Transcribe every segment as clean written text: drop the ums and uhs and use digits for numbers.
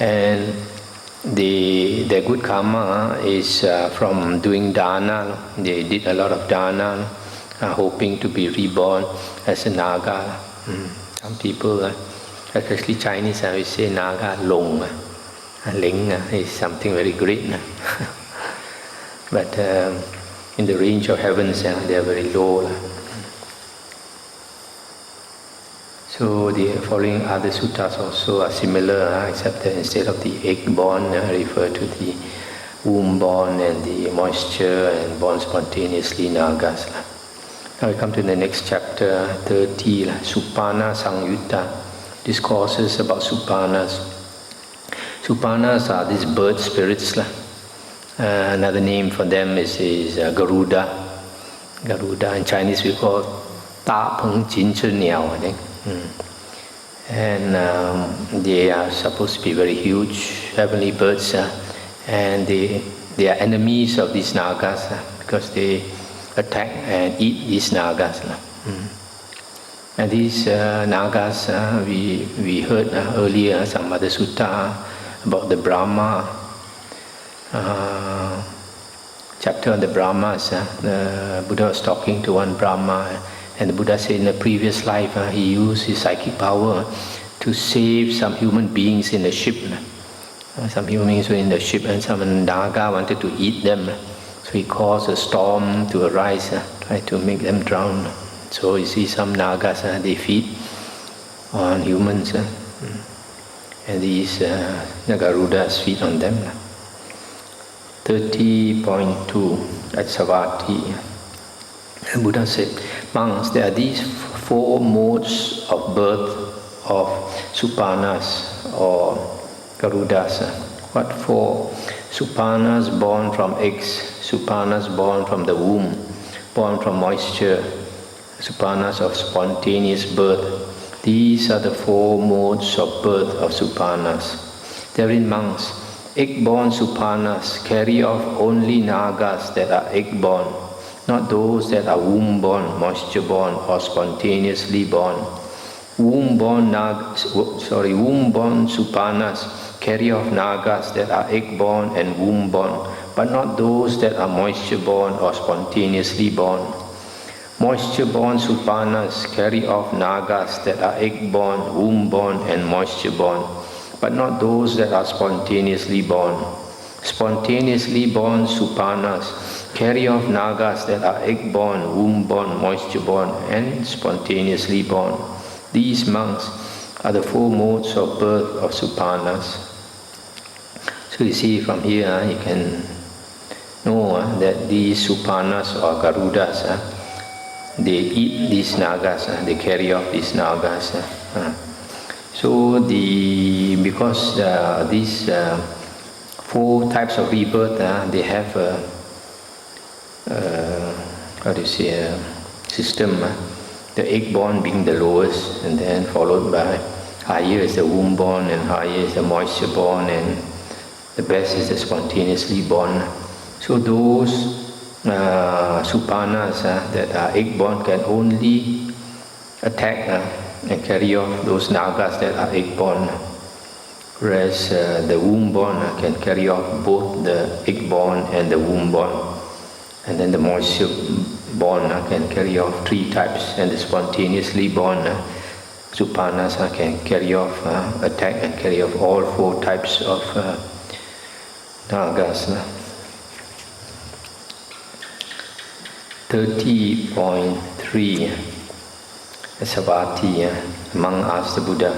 and their good karma is from doing dana. They did a lot of dana, hoping to be reborn as a Naga. Some people, especially Chinese, we say Naga long. Ling is something very great. But in the range of heavens, they are very low. So the following other suttas also are similar, except that instead of the egg born, refer to the womb born and the moisture and born spontaneously Nagas. Now we come to the next chapter, 30, Supanna Samyutta. Discourses about Supannas. Supannas are these bird spirits. Another name for them is Garuda. Garuda in Chinese we call Ta Peng Jin Chi Niao, I think. And they are supposed to be very huge heavenly birds, and they are enemies of these Nagas because they attack and eat these Nagas. And these Nagas, we heard earlier some other sutta about the Brahma, chapter on the Brahmas. The Buddha was talking to one Brahma, and the Buddha said in a previous life he used his psychic power to save some human beings in the ship. Some human beings were in the ship and some Naga wanted to eat them. So he caused a storm to arise, tried to make them drown. So you see some Nagas, they feed on humans. And these Garudas feed on them. 30.2 at Savatthi. The Buddha said, monks, there are these 4 modes of birth of Supannas or Garudas. What 4? Supannas born from eggs, Supannas born from the womb, born from moisture, Supannas of spontaneous birth. These are the 4 modes of birth of Supannas. Therein, monks, egg-born Supannas carry off only Nagas that are egg-born, not those that are womb-born, moisture-born, or spontaneously born. Womb-born Supannas carry off Nagas that are egg-born and womb-born, but not those that are moisture-born or spontaneously born. Moisture-born Supannas carry off Nagas that are egg-born, womb-born, and moisture-born, but not those that are spontaneously born. Spontaneously born Supannas carry off Nagas that are egg-born, womb-born, moisture-born, and spontaneously born. These monks are the 4 modes of birth of Supannas. So you see from here, you can know that these Supannas or Garudas, they eat these Nagas, they carry off these Nagas. So because these 4 types of rebirth, they have a system. The egg-born being the lowest, and then followed by higher is the womb-born, and higher is the moisture-born, and the best is the spontaneously born. So those Supannas that are egg-born can only attack and carry off those Nagas that are egg-born, whereas the womb-born can carry off both the egg-born and the womb-born, and then the moisture-born can carry off 3 types, and the spontaneously born Supannas can carry off, attack and carry off all 4 types of Nagas. 30.3 Savatthi. Monk asked the Buddha,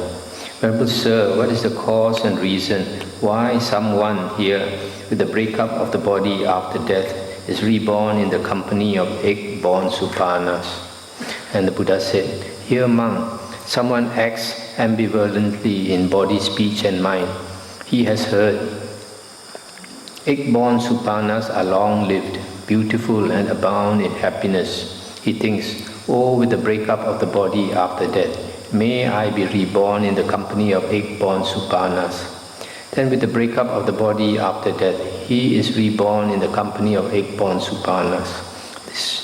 Venerable Sir, what is the cause and reason why someone here with the breakup of the body after death is reborn in the company of egg-born Supannas? And the Buddha said, Here, monk, someone acts ambivalently in body, speech and mind. He has heard, egg-born Supannas are long-lived, beautiful and abound in happiness. He thinks, oh, with the breakup of the body after death, may I be reborn in the company of egg-born Supannas. Then with the breakup of the body after death, he is reborn in the company of egg-born Supannas.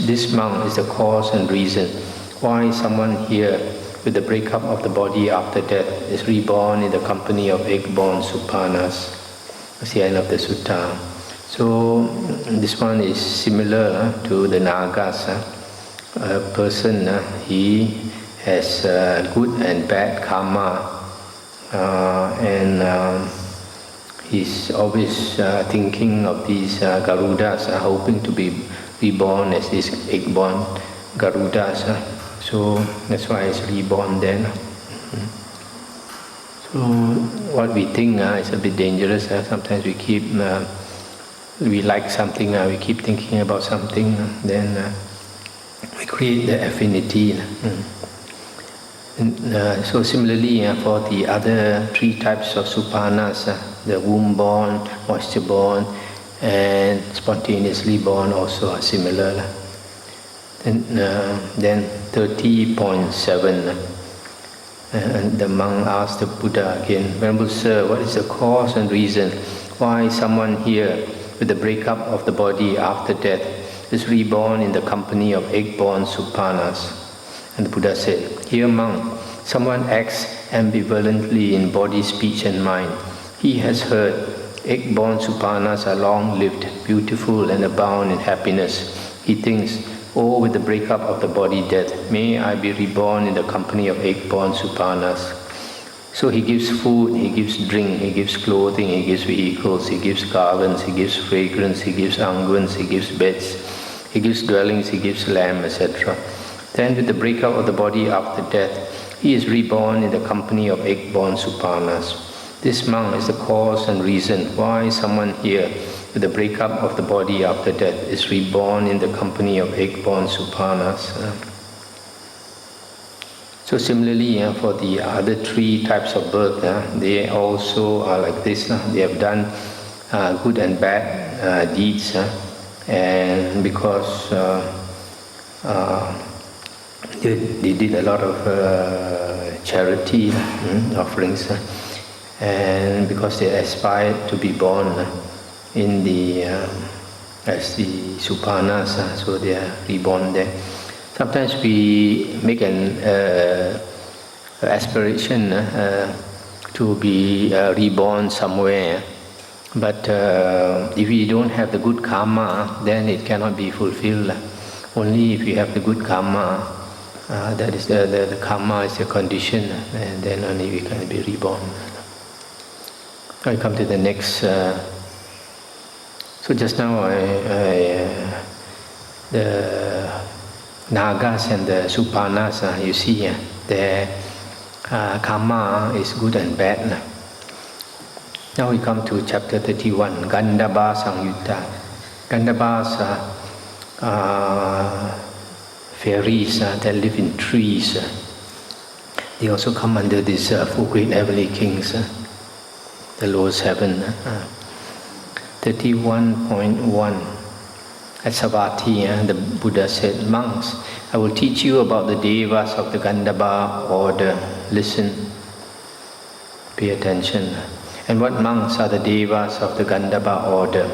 This monk is the cause and reason why someone here with the breakup of the body after death is reborn in the company of egg-born Supannas. That's the end of the sutta. So this one is similar to the Nagas. A person, he has good and bad karma, and he's always thinking of these Garudas, hoping to be reborn as these egg-born Garudas. So that's why it's reborn then. So what we think is a bit dangerous. Sometimes we keep, we like something, we keep thinking about something, then we create the affinity. And, so similarly, for the other three types of Supannas, the womb-born, moisture-born, and spontaneously born also are similar. Then 30.7, and the monk asked the Buddha again, Venerable Sir, what is the cause and reason why someone here with the breakup of the body after death is reborn in the company of egg-born Supannas? And the Buddha said, Here monk, someone acts ambivalently in body, speech and mind. He has heard egg-born Supannas are long-lived, beautiful and abound in happiness. He thinks, oh, with the breakup of the body death, may I be reborn in the company of egg-born Supannas. So he gives food, he gives drink, he gives clothing, he gives vehicles, he gives garlands, he gives fragrance, he gives unguents, he gives beds, he gives dwellings, he gives lamb, etc. Then with the breakup of the body after death, he is reborn in the company of egg-born Supannas. This monk is the cause and reason why someone here with the breakup of the body after death is reborn in the company of egg-born Supannas. So similarly, for the other three types of birth, they also are like this. They have done good and bad deeds, and because they did a lot of charity offerings, and because they aspired to be born in the as the Supannas, so they are reborn there. Sometimes we make an aspiration to be reborn somewhere, but if we don't have the good karma, then it cannot be fulfilled. Only if you have the good karma, that is the karma is the condition, and then only we can be reborn. I come to the next. So just now, the Nagas and the Supannas, you see, their karma is good and bad. Now we come to chapter 31, Gandhabba Samyutta. Gandhabbas are fairies that live in trees. They also come under these four great heavenly kings, the lowest heaven. 31.1. At Savatthi, the Buddha said, monks, I will teach you about the devas of the Gandhabba order. Listen, pay attention. And what monks are the devas of the Gandhabba order?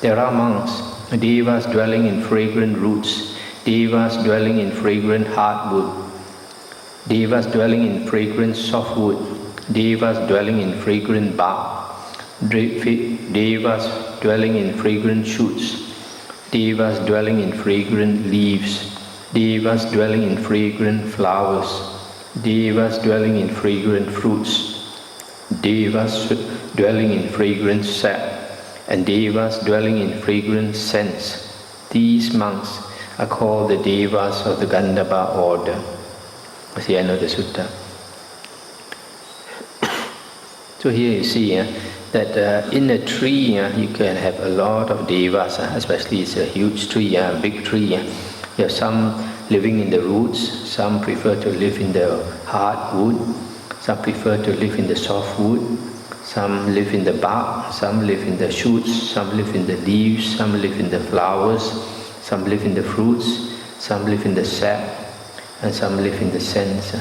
There are monks, devas dwelling in fragrant roots, devas dwelling in fragrant hardwood, devas dwelling in fragrant softwood, devas dwelling in fragrant bark, devas dwelling in fragrant shoots, devas dwelling in fragrant leaves, devas dwelling in fragrant flowers, devas dwelling in fragrant fruits, devas dwelling in fragrant sap, and devas dwelling in fragrant scents. These monks are called the devas of the Gandhabba order. That's the end of the sutta. So here you see that in a tree you can have a lot of devas, especially it's a huge tree, a big tree. You have some living in the roots, some prefer to live in the hard wood, some prefer to live in the soft wood, some live in the bark, some live in the shoots, some live in the leaves, some live in the flowers, some live in the fruits, some live in the sap, and some live in the scents.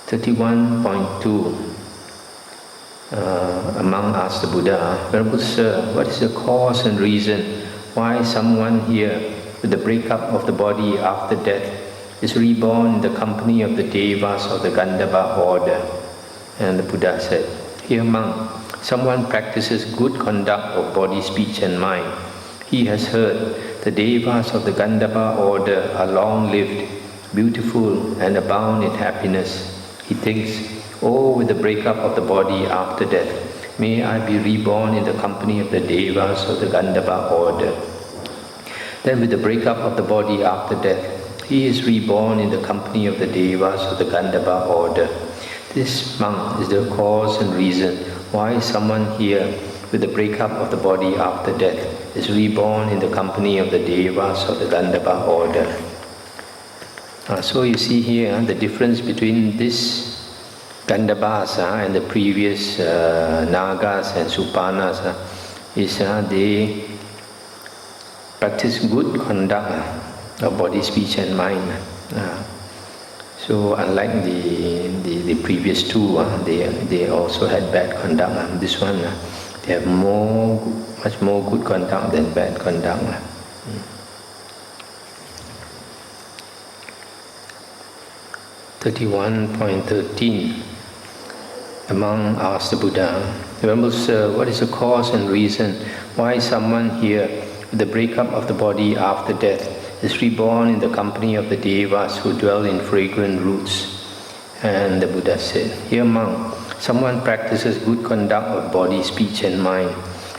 31.2. A monk asked the Buddha, Venerable Sir, what is the cause and reason why someone here with the breakup of the body after death is reborn in the company of the Devas of the Gandhabba order. And the Buddha said, "Here, monk, someone practices good conduct of body, speech and mind. He has heard the Devas of the Gandhabba order are long-lived, beautiful and abound in happiness. He thinks, oh, with the breakup of the body after death, may I be reborn in the company of the Devas of the Gandhabba order. Then with the breakup of the body after death, he is reborn in the company of the Devas of the Gandhabba order. This monk is the cause and reason why someone here with the breakup of the body after death is reborn in the company of the Devas of the Gandhabba order." So you see here the difference between this Gandhabas and the previous Nagas and Supannas is they practice good conduct of body, speech and mind. So unlike the previous two, they also had bad conduct. This one, they have much more good conduct than bad conduct. 31.13. The monk asked the Buddha, "Venerable Sir, what is the cause and reason why someone here with the breakup of the body after death is reborn in the company of the Devas who dwell in fragrant roots?" And the Buddha said, "Here, monk, someone practices good conduct of body, speech and mind.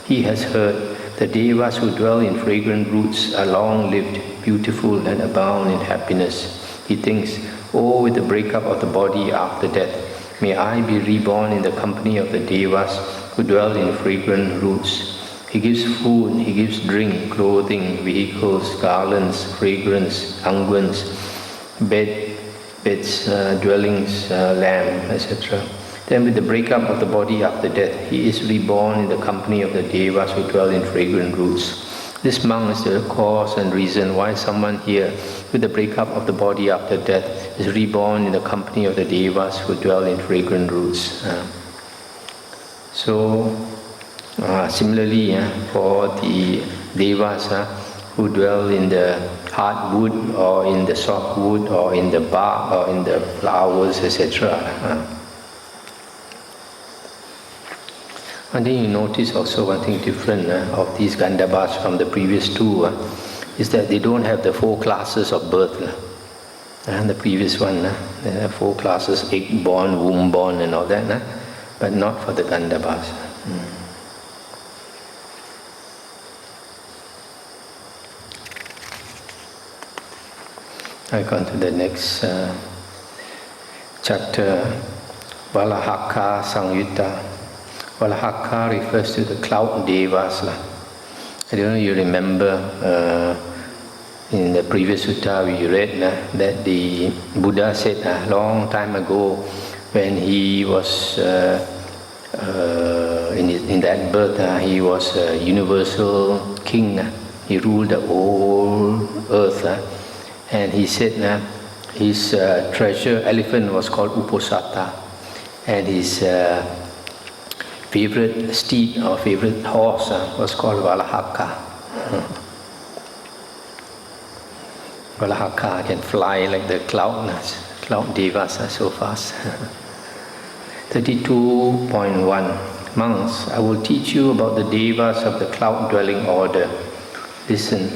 He has heard the Devas who dwell in fragrant roots are long-lived, beautiful and abound in happiness. He thinks, oh, with the breakup of the body after death, may I be reborn in the company of the Devas who dwell in fragrant roots. He gives food, he gives drink, clothing, vehicles, garlands, fragrance, unguents, beds, dwellings, lamb, etc. Then with the breakup of the body after death, he is reborn in the company of the Devas who dwell in fragrant roots. This monk is the cause and reason why someone here with the breakup of the body after death is reborn in the company of the Devas who dwell in fragrant roots." Similarly, for the Devas who dwell in the hardwood or in the softwood or in the bark or in the flowers, etc. And then you notice also one thing different of these Gandhabas from the previous two is that they don't have the 4 classes of birth. And the previous one, they have 4 classes, egg-born, womb-born and all that, but not for the Gandhabas. I go to the next chapter, Valahaka Samyutta. Valahaka refers to the cloud devas. I don't know if you remember in the previous sutta we read that the Buddha said a long time ago when he was in that birth, he was a universal king. He ruled the whole earth. And he said his treasure elephant was called Uppada, and his favorite steed or favorite horse was called Valahaka. Valahaka can fly like the cloud devas so fast. 32.1. Monks, I will teach you about the devas of the cloud-dwelling order. Listen.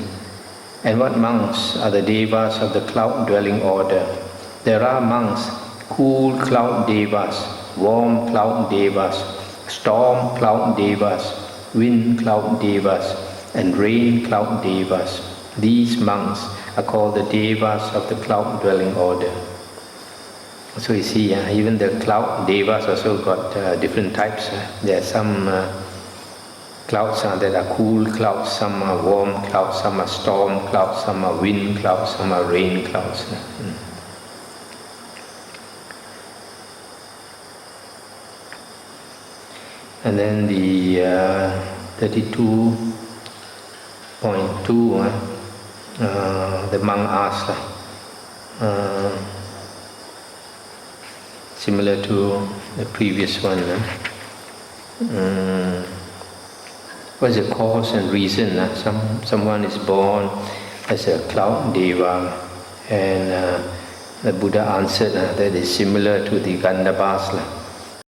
And what monks are the devas of the cloud-dwelling order? There are monks, cool cloud devas, warm cloud devas, storm cloud devas, wind cloud devas, and rain cloud devas. These monks are called the devas of the cloud-dwelling order. So you see, even the cloud devas also got different types. There are some clouds that are cool clouds, some are warm clouds, some are storm clouds, some are wind clouds, some are rain clouds. And then the 32.2, the monk asked, similar to the previous one, what is the cause and reason? Someone is born as a cloud deva, and The Buddha answered that is similar to the Gandhabbas.